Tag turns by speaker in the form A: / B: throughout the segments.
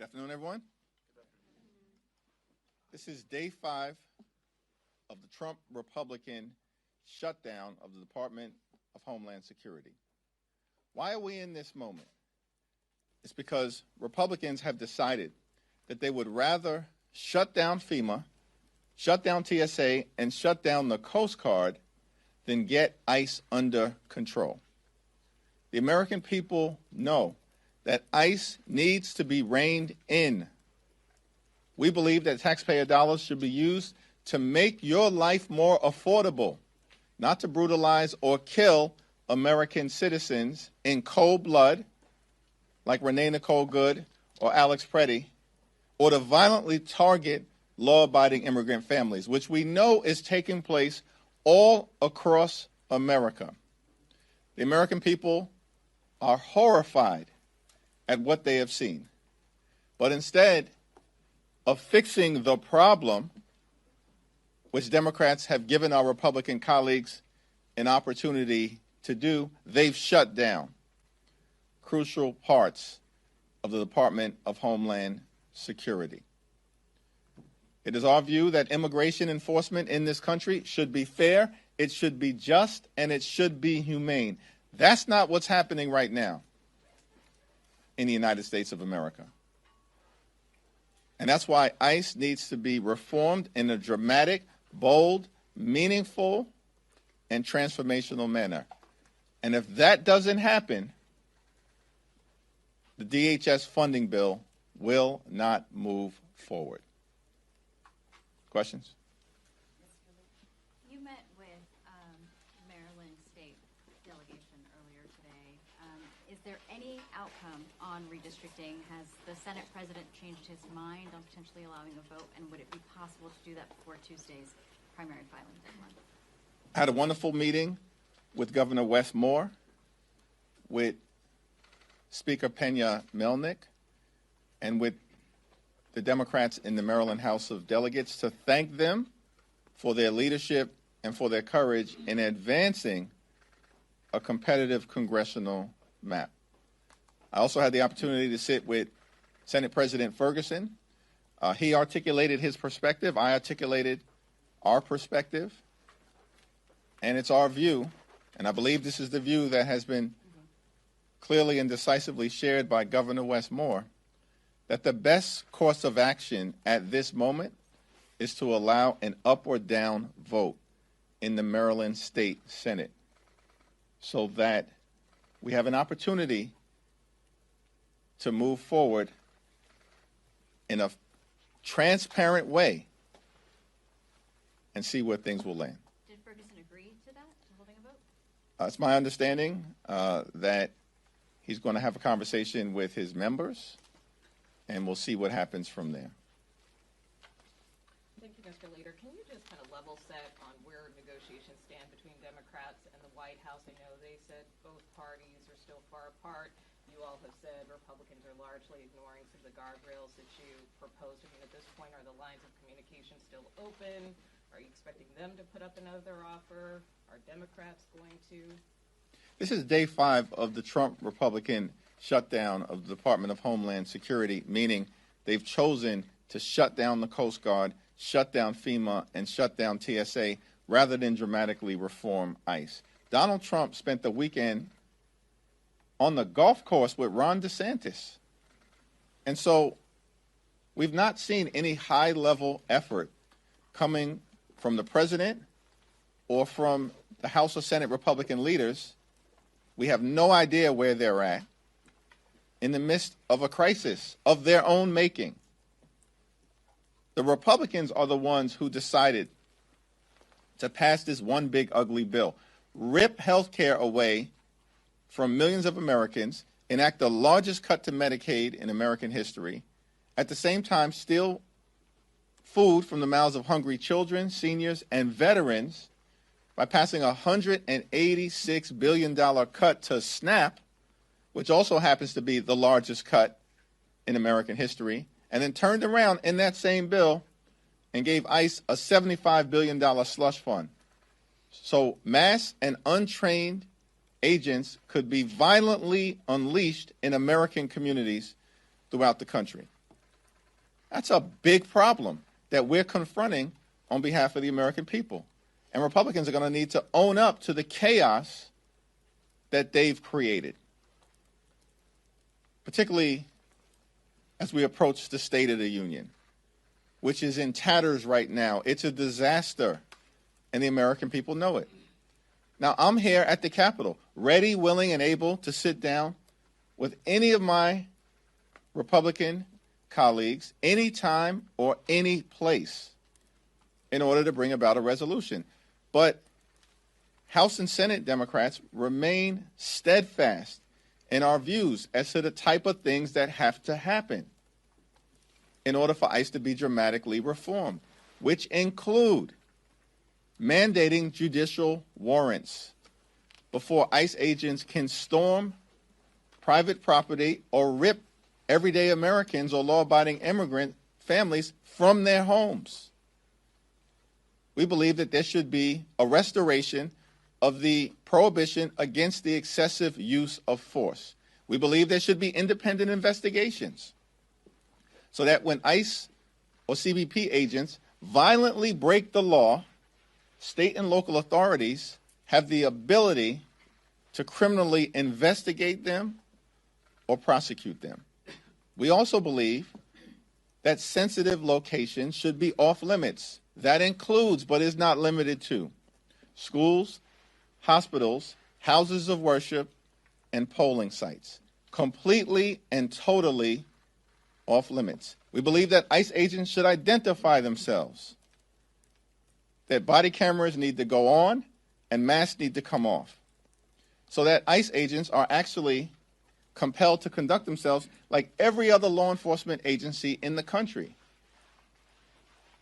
A: Good afternoon, everyone. This is day 5 of the Trump Republican shutdown of the Department of Homeland Security. Why are we in this moment? It's because Republicans have decided that they would rather shut down FEMA, shut down TSA, and shut down the Coast Guard than get ICE under control. The American people know that ICE needs to be reined in. We believe that taxpayer dollars should be used to make your life more affordable, not to brutalize or kill American citizens in cold blood, like Renee Nicole Good or Alex Preddy, or to violently target law-abiding immigrant families, which we know is taking place all across America. The American people are horrified at what they have seen. But instead of fixing the problem, which Democrats have given our Republican colleagues an opportunity to do, they've shut down crucial parts of the Department of Homeland Security. It is our view that immigration enforcement in this country should be fair, it should be just, and it should be humane. That's not what's happening right now in the United States of America. And that's why ICE needs to be reformed in a dramatic, bold, meaningful, and transformational manner. And if that doesn't happen, the DHS funding bill will not move forward. Questions?
B: You met with Maryland State delegation earlier today. Is there any outcome on redistricting? Has the Senate president changed his mind on potentially allowing a vote? And would it be possible to do that before Tuesday's primary filing deadline?
A: I had a wonderful meeting with Governor Wes Moore, with Speaker Pena Melnick, and with the Democrats in the Maryland House of Delegates to thank them for their leadership and for their courage in advancing a competitive congressional map. I also had the opportunity to sit with Senate President Ferguson. He articulated his perspective. I articulated our perspective. And it's our view, and I believe this is the view that has been clearly and decisively shared by Governor Wes Moore, that the best course of action at this moment is to allow an up or down vote in the Maryland State Senate so that we have an opportunity to move forward in a transparent way and see where things will land.
B: Did Ferguson agree to that, to holding a vote?
A: It's my understanding that he's going to have a conversation with his members, and we'll see what happens from there.
C: Thank you, Mr. Leader. Can you just kind of level set on where negotiations stand between Democrats and the White House? I know they said both parties are still far apart. You all have said Republicans are largely ignoring some of the guardrails that you proposed. I mean, at this point, are the lines of communication still open? Are you expecting them to put up another offer? Are Democrats going to?
A: This is day 5 of the Trump Republican shutdown of the Department of Homeland Security, meaning they've chosen to shut down the Coast Guard, shut down FEMA, and shut down TSA rather than dramatically reform ICE. Donald Trump spent the weekend on the golf course with Ron DeSantis. And so we've not seen any high-level effort coming from the president or from the House or Senate Republican leaders. We have no idea where they're at in the midst of a crisis of their own making. The Republicans are the ones who decided to pass this one big ugly bill, rip health care away from millions of Americans, enact the largest cut to Medicaid in American history, at the same time steal food from the mouths of hungry children, seniors, and veterans by passing a $186 billion cut to SNAP, which also happens to be the largest cut in American history, and then turned around in that same bill and gave ICE a $75 billion slush fund. So mass and untrained agents could be violently unleashed in American communities throughout the country. That's a big problem that we're confronting on behalf of the American people. And Republicans are going to need to own up to the chaos that they've created, particularly as we approach the State of the Union, which is in tatters right now. It's a disaster, and the American people know it. Now, I'm here at the Capitol, ready, willing, and able to sit down with any of my Republican colleagues, anytime or any place, in order to bring about a resolution. But House and Senate Democrats remain steadfast in our views as to the type of things that have to happen in order for ICE to be dramatically reformed, which include mandating judicial warrants before ICE agents can storm private property or rip everyday Americans or law-abiding immigrant families from their homes. We believe that there should be a restoration of the prohibition against the excessive use of force. We believe there should be independent investigations so that when ICE or CBP agents violently break the law, state and local authorities have the ability to criminally investigate them or prosecute them. We also believe that sensitive locations should be off limits. That includes, but is not limited to, schools, hospitals, houses of worship, and polling sites. Completely and totally off limits. We believe that ICE agents should identify themselves, that body cameras need to go on and masks need to come off, so that ICE agents are actually compelled to conduct themselves like every other law enforcement agency in the country.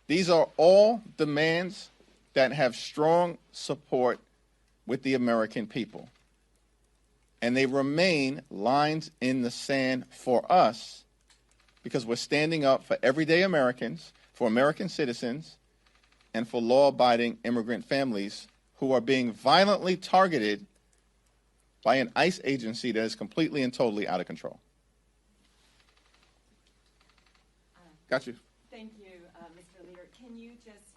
A: These are all demands that have strong support with the American people. And they remain lines in the sand for us because we're standing up for everyday Americans, for American citizens, and for law-abiding immigrant families who are being violently targeted by an ICE agency that is completely and totally out of control. Got you.
D: Thank you, Mr. Leader. Can you just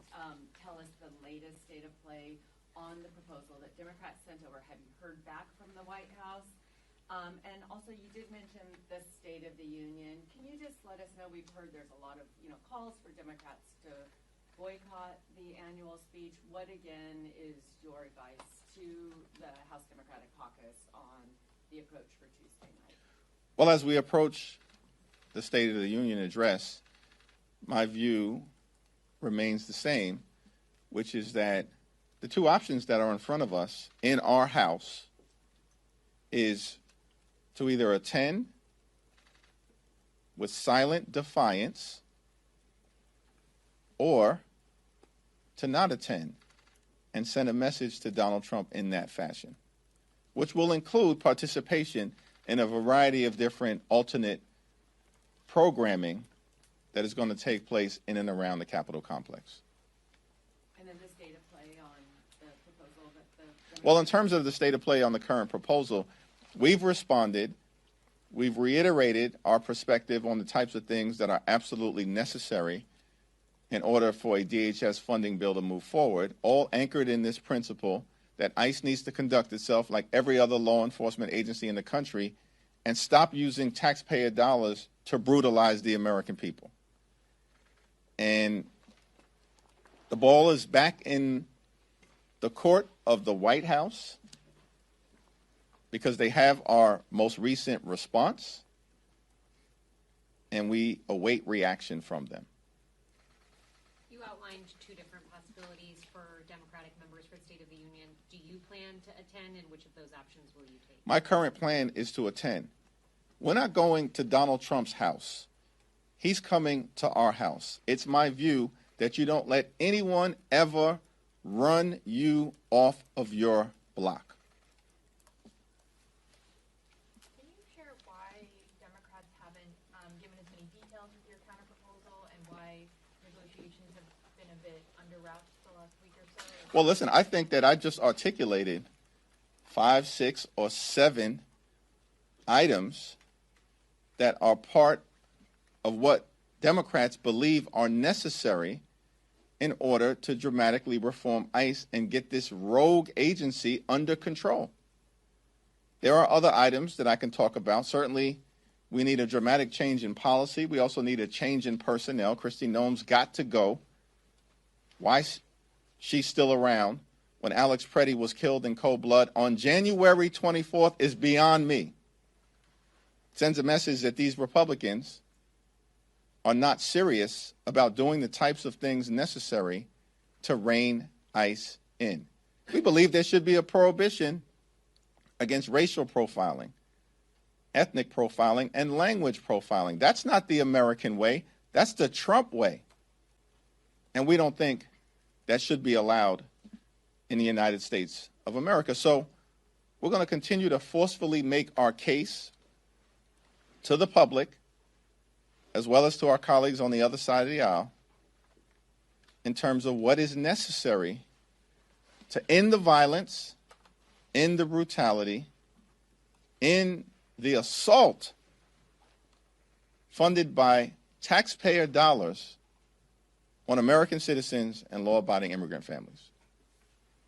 D: tell us the latest state of play on the proposal that Democrats sent over? Have you heard back from the White House? And also, you did mention the State of the Union. Can you just let us know? We've heard there's a lot of calls for Democrats to boycott the annual speech. What again is your advice to the House Democratic Caucus on the approach for Tuesday night?
A: Well, as we approach the State of the Union address, my view remains the same, which is that the two options that are in front of us in our House is to either attend with silent defiance or to not attend and send a message to Donald Trump in that fashion, which will include participation in a variety of different alternate programming that is going to take place in and around the Capitol complex.
D: And then the state of play on the proposal that
A: Well, in terms of the state of play on the current proposal, we've responded. We've reiterated our perspective on the types of things that are absolutely necessary in order for a DHS funding bill to move forward, all anchored in this principle that ICE needs to conduct itself like every other law enforcement agency in the country and stop using taxpayer dollars to brutalize the American people. And the ball is back in the court of the White House because they have our most recent response, and we await reaction from them.
E: You outlined two different possibilities for Democratic members for the State of the Union. Do you plan to attend, and which of those options will you take?
A: My current plan is to attend. We're not going to Donald Trump's house. He's coming to our house. It's my view that you don't let anyone ever run you off of your block.
F: Can you share why Democrats haven't given as many details with your counterproposal and why negotiations have been a bit under wraps the last week or so?
A: Well, listen, I think that I just articulated 5, 6, or 7 items that are part of what Democrats believe are necessary in order to dramatically reform ICE and get this rogue agency under control. There are other items that I can talk about. Certainly, we need a dramatic change in policy. We also need a change in personnel. Kristi Noem's got to go. Why she's still around when Alex Preddy was killed in cold blood on January 24th is beyond me. It sends a message that these Republicans are not serious about doing the types of things necessary to rein ICE in. We believe there should be a prohibition against racial profiling, ethnic profiling, and language profiling. That's not the American way. That's the Trump way. And we don't think that should be allowed in the United States of America. So we're going to continue to forcefully make our case to the public, as well as to our colleagues on the other side of the aisle, in terms of what is necessary to end the violence, end the brutality, end the assault funded by taxpayer dollars on American citizens and law-abiding immigrant families.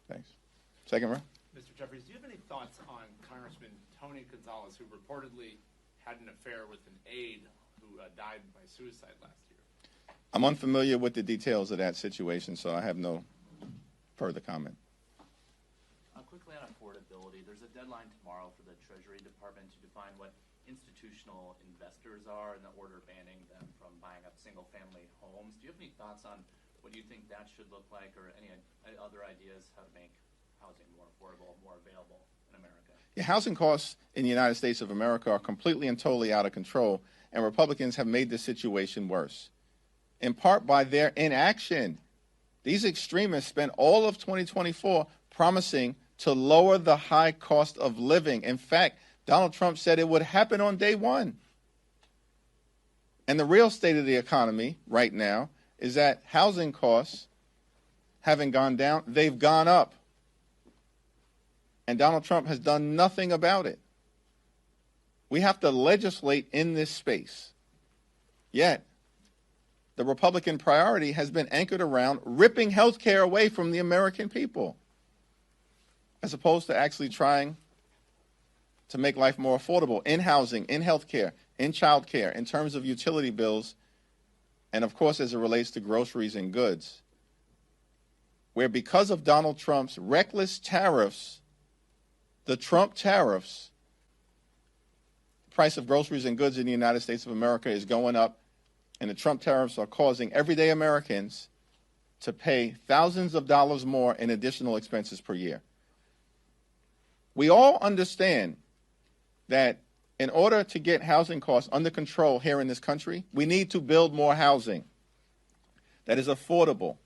A: Thanks. Second round.
G: Mr. Jeffries, do you have any thoughts on Congressman Tony Gonzalez, who reportedly had an affair with an aide who died by suicide last year?
A: I'm unfamiliar with the details of that situation, so I have no further comment.
H: Quickly on affordability, there's a deadline tomorrow for the Treasury Department to define what institutional investors are in the order banning them from buying up single-family homes. Do you have any thoughts on what you think that should look like, or any other ideas how to make housing more affordable, more available in America?
A: Yeah, housing costs in the United States of America are completely and totally out of control, and Republicans have made the situation worse, in part by their inaction. These extremists spent all of 2024 promising to lower the high cost of living. In fact, Donald Trump said it would happen on day one. And the real state of the economy right now is that housing costs haven't gone down, they've gone up. And Donald Trump has done nothing about it. We have to legislate in this space. Yet, the Republican priority has been anchored around ripping health care away from the American people, as opposed to actually trying to make life more affordable in housing, in health care, in child care, in terms of utility bills, and of course as it relates to groceries and goods, where because of Donald Trump's reckless tariffs, the Trump tariffs, the price of groceries and goods in the United States of America is going up, and the Trump tariffs are causing everyday Americans to pay thousands of dollars more in additional expenses per year. We all understand that in order to get housing costs under control here in this country, we need to build more housing that is affordable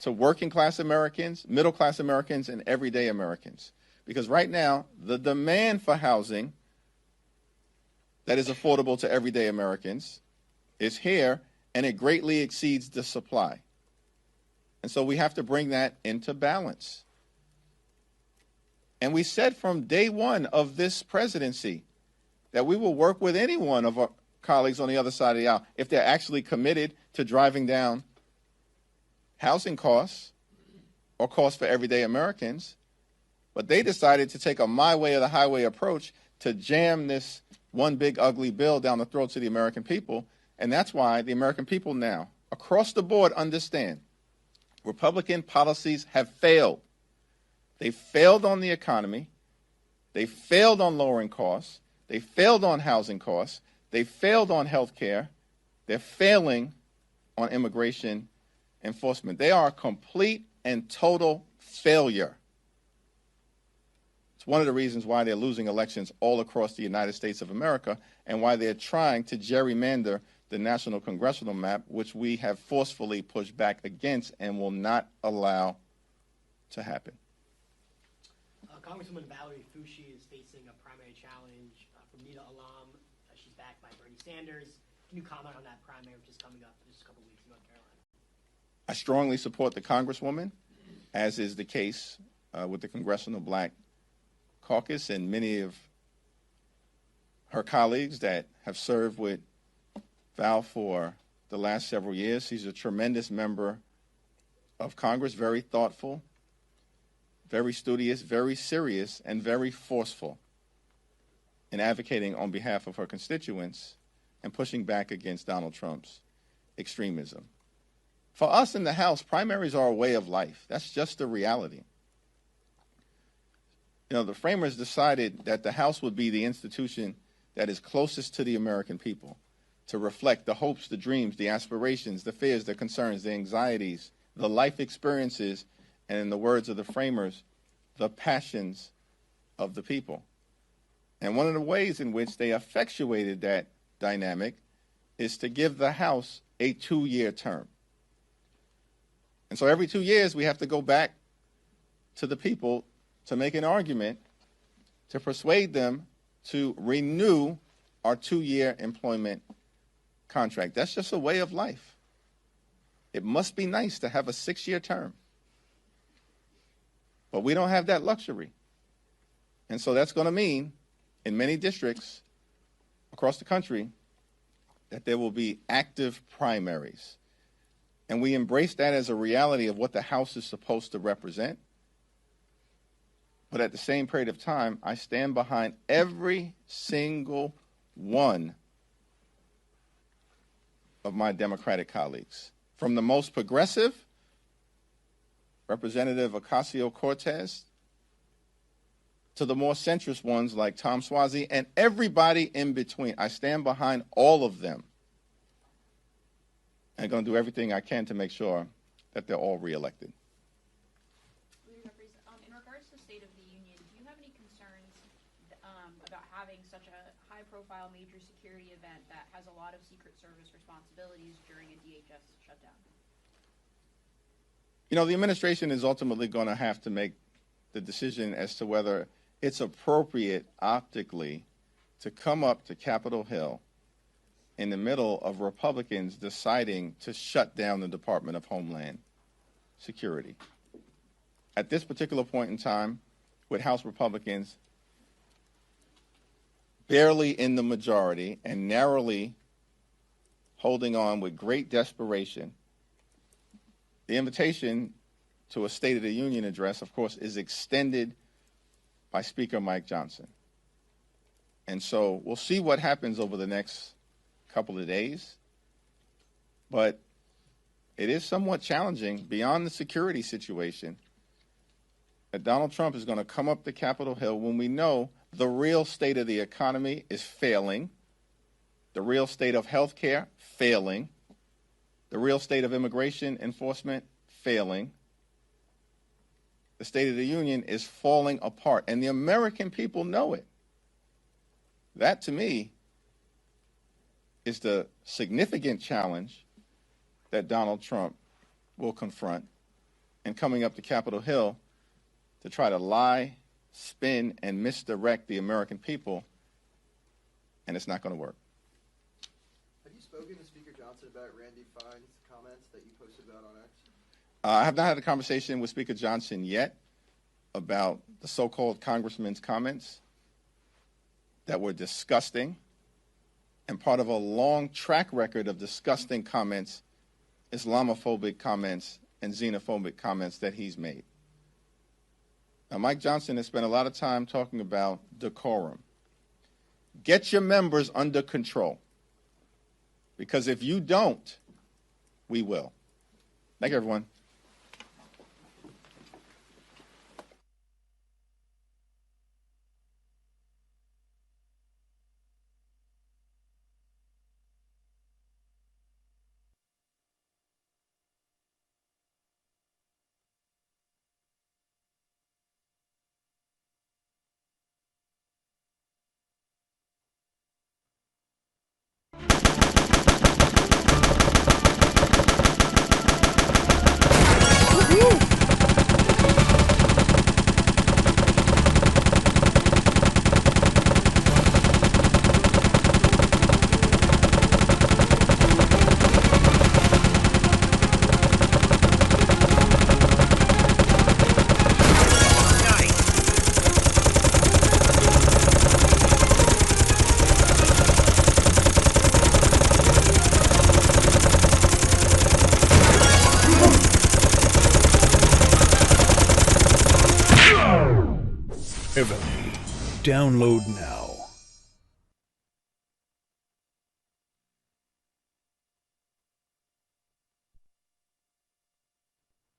A: to working class Americans, middle class Americans, and everyday Americans. Because right now, the demand for housing that is affordable to everyday Americans is here, and it greatly exceeds the supply. And so we have to bring that into balance. And we said from day one of this presidency that we will work with any one of our colleagues on the other side of the aisle if they're actually committed to driving down housing costs or costs for everyday Americans. But they decided to take a my way or the highway approach to jam this one big ugly bill down the throats of the American people. And that's why the American people now, across the board, understand Republican policies have failed. They failed on the economy. They failed on lowering costs. They failed on housing costs. They failed on health care. They're failing on immigration enforcement. They are a complete and total failure. It's one of the reasons why they're losing elections all across the United States of America and why they're trying to gerrymander the national congressional map, which we have forcefully pushed back against and will not allow to happen.
I: Congresswoman Valerie Foushee is facing a primary challenge from Nita Alam. She's backed by Bernie Sanders. Can you comment on that primary, which is coming up in just a couple weeks in North Carolina?
A: I strongly support the Congresswoman, as is the case with the Congressional Black Caucus and many of her colleagues that have served with Val for the last several years. He's a tremendous member of Congress, very thoughtful, very studious, very serious, and very forceful in advocating on behalf of her constituents and pushing back against Donald Trump's extremism. For us in the House, primaries are a way of life. That's just the reality. You know, the framers decided that the House would be the institution that is closest to the American people, to reflect the hopes, the dreams, the aspirations, the fears, the concerns, the anxieties, the life experiences, and in the words of the framers, the passions of the people. And one of the ways in which they effectuated that dynamic is to give the House a 2-year term. And so every 2 years, we have to go back to the people to make an argument to persuade them to renew our 2-year employment contract. That's just a way of life. It must be nice to have a 6-year term. But we don't have that luxury. And so that's going to mean, in many districts across the country, that there will be active primaries. And we embrace that as a reality of what the House is supposed to represent. But at the same period of time, I stand behind every single one of my Democratic colleagues. From the most progressive, Representative Ocasio-Cortez, to the more centrist ones like Tom Suozzi, and everybody in between. I stand behind all of them. I'm going to do everything I can to make sure that they're all reelected.
J: Leader Jeffries, in regards to the State of the Union, do you have any concerns about having such a high-profile major security event that has a lot of Secret Service responsibilities during a DHS shutdown?
A: You know, the administration is ultimately going to have to make the decision as to whether it's appropriate optically to come up to Capitol Hill in the middle of Republicans deciding to shut down the Department of Homeland Security. At this particular point in time, with House Republicans barely in the majority and narrowly holding on with great desperation, the invitation to a State of the Union address, of course, is extended by Speaker Mike Johnson. And so we'll see what happens over the next couple of days. But it is somewhat challenging beyond the security situation that Donald Trump is going to come up to Capitol Hill when we know the real state of the economy is failing, the real state of health care failing, the real state of immigration enforcement failing. The State of the Union is falling apart, and the American people know it. That, to me, is the significant challenge that Donald Trump will confront in coming up to Capitol Hill to try to lie, spin, and misdirect the American people, and it's not going to work.
K: Have you spoken to Speaker Johnson about Randy Fine's comments that you posted about on X?
A: I have not had a conversation with Speaker Johnson yet about the so-called congressman's comments that were disgusting and part of a long track record of disgusting comments, Islamophobic comments, and xenophobic comments that he's made. Now, Mike Johnson has spent a lot of time talking about decorum. Get your members under control, because if you don't, we will. Thank you, everyone.
L: Heavily. Download now.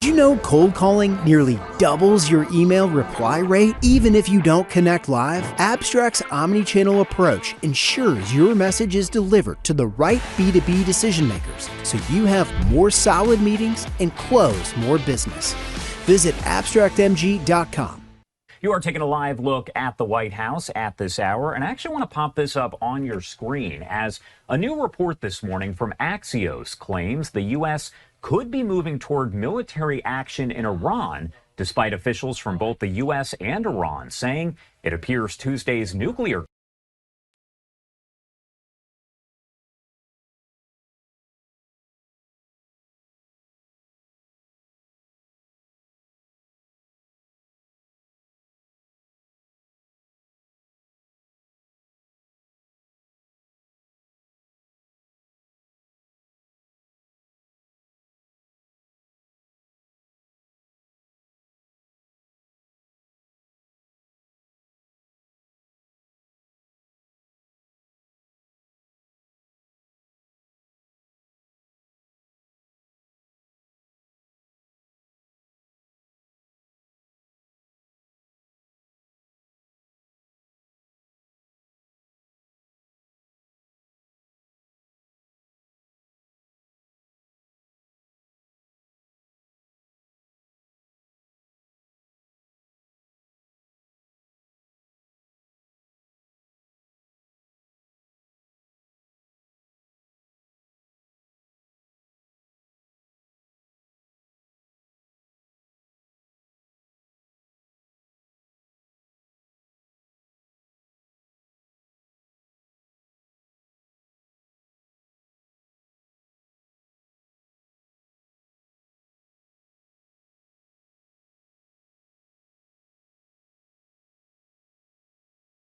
M: Did you know cold calling nearly doubles your email reply rate even if you don't connect live? Abstract's omni-channel approach ensures your message is delivered to the right B2B decision makers so you have more solid meetings and close more business. Visit abstractmg.com.
N: You are taking a live look at the White House at this hour, and I actually want to pop this up on your screen as a new report this morning from Axios claims the U.S. could be moving toward military action in Iran, despite officials from both the U.S. and Iran saying it appears Tuesday's nuclear